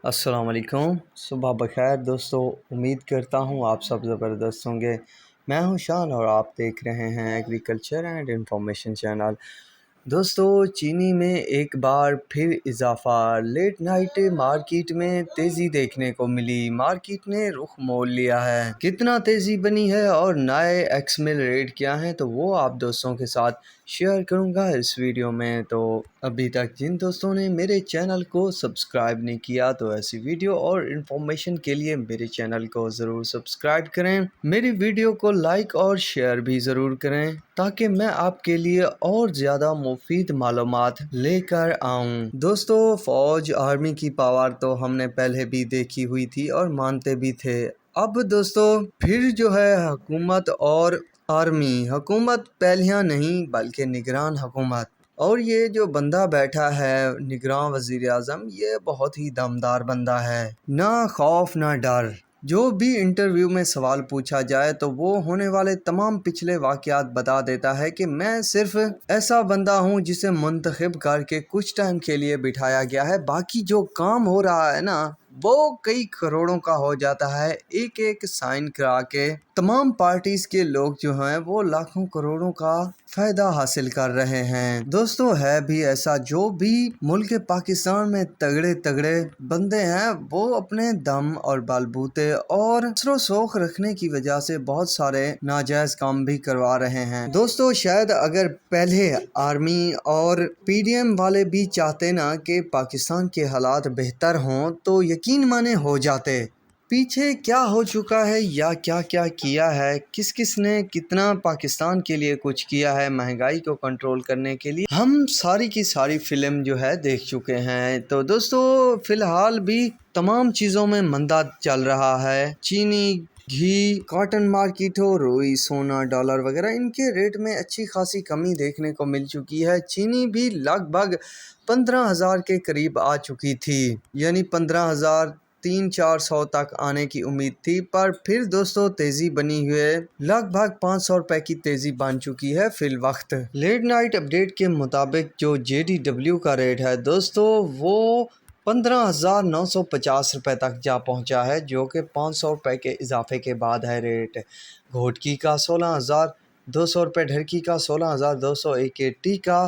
السلام علیکم، صبح بخیر دوستو۔ امید کرتا ہوں آپ سب زبردست ہوں گے۔ میں ہوں شان اور آپ دیکھ رہے ہیں ایگریکلچر اینڈ انفارمیشن چینل۔ دوستو، چینی میں ایک بار پھر اضافہ، لیٹ نائٹ مارکیٹ میں تیزی دیکھنے کو ملی۔ مارکیٹ نے رخ موڑ لیا ہے۔ کتنا تیزی بنی ہے اور نئے ایکس مل ریٹ کیا ہیں تو وہ آپ دوستوں کے ساتھ شیئر کروں گا اس ویڈیو میں۔ تو ابھی تک جن دوستوں نے میرے چینل کو سبسکرائب نہیں کیا تو ایسی ویڈیو اور انفارمیشن کے لیے میرے چینل کو ضرور سبسکرائب کریں۔ میری ویڈیو کو لائک اور شیئر بھی ضرور کریں تاکہ میں آپ کے لیے اور زیادہ مفید معلومات لے کر آؤں۔ دوستو، فوج آرمی کی پاور تو ہم نے پہلے بھی دیکھی ہوئی تھی اور مانتے بھی تھے۔ اب دوستو پھر جو ہے حکومت اور آرمی، حکومت پہلیاں نہیں بلکہ نگران حکومت، اور یہ جو بندہ بیٹھا ہے نگراں وزیر اعظم، یہ بہت ہی دمدار بندہ ہے۔ نہ خوف نہ ڈر، جو بھی انٹرویو میں سوال پوچھا جائے تو وہ ہونے والے تمام پچھلے واقعات بتا دیتا ہے کہ میں صرف ایسا بندہ ہوں جسے منتخب کر کے کچھ ٹائم کے لیے بٹھایا گیا ہے، باقی جو کام ہو رہا ہے نا وہ کئی کروڑوں کا ہو جاتا ہے۔ ایک ایک سائن کرا کے تمام پارٹیز کے لوگ جو ہیں وہ لاکھوں کروڑوں کا فائدہ حاصل کر رہے ہیں۔ دوستو ہے بھی ایسا، جو بھی ملک پاکستان میں تگڑے تگڑے بندے ہیں وہ اپنے دم اور بل بوتے اور اثر و سوخ رکھنے کی وجہ سے بہت سارے ناجائز کام بھی کروا رہے ہیں۔ دوستو شاید اگر پہلے آرمی اور پی ڈی ایم والے بھی چاہتے نا کہ پاکستان کے حالات بہتر ہوں تو یقین مانے ہو جاتے۔ پیچھے کیا ہو چکا ہے یا کیا کیا کیا ہے، کس کس نے کتنا پاکستان کے لیے کچھ کیا ہے مہنگائی کو کنٹرول کرنے کے لیے، ہم ساری کی ساری فلم جو ہے دیکھ چکے ہیں۔ تو دوستو فی الحال بھی تمام چیزوں میں مندہ چل رہا ہے۔ چینی، گھی، کاٹن مارکیٹ ہو، روئی، سونا، ڈالر وغیرہ، ان کے ریٹ میں اچھی خاصی کمی دیکھنے کو مل چکی ہے۔ چینی بھی لگ بھگ 15,000 کے قریب آ چکی تھی، یعنی 15,300-400 تک آنے کی امید تھی، پر پھر دوستو تیزی بنی ہوئے لگ بھگ 500 روپے کی تیزی بن چکی ہے فی الوقت۔ لیٹ نائٹ اپڈیٹ کے مطابق جو JDW کا ریٹ ہے دوستو وہ 15,950 روپے تک جا پہنچا ہے، جو کہ 500 روپے کے اضافے کے بعد ہے ریٹ۔ گھوٹکی کا 16,200 روپے، ڈھرکی کا 16,200، AKT کا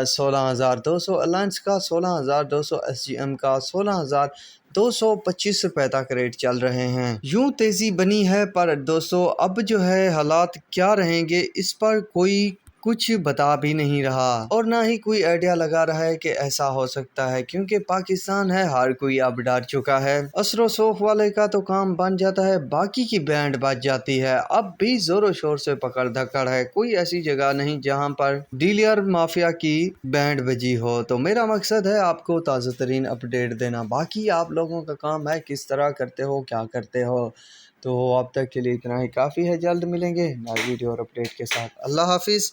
16,200، الائنس کا 16,200، SGM کا 16,225 روپے تک ریٹ چل رہے ہیں۔ یوں تیزی بنی ہے، پر دوستو اب جو ہے حالات کیا رہیں گے اس پر کوئی کچھ بتا بھی نہیں رہا، اور نہ ہی کوئی آئیڈیا لگا رہا ہے کہ ایسا ہو سکتا ہے، کیونکہ پاکستان ہے، ہر کوئی اب ڈر چکا ہے۔ اثر و سوخ والے کا تو کام بن جاتا ہے، باقی کی بینڈ بج جاتی ہے۔ اب بھی زور و شور سے پکڑ دھکڑ ہے، کوئی ایسی جگہ نہیں جہاں پر ڈیلر مافیا کی بینڈ بجی ہو۔ تو میرا مقصد ہے آپ کو تازہ ترین اپڈیٹ دینا، باقی آپ لوگوں کا کام ہے کس طرح کرتے ہو، کیا کرتے ہو۔ تو اب تک کے لیے اتنا ہی کافی ہے، جلد ملیں گے نئی ویڈیو اور اپڈیٹ کے ساتھ۔ اللہ حافظ۔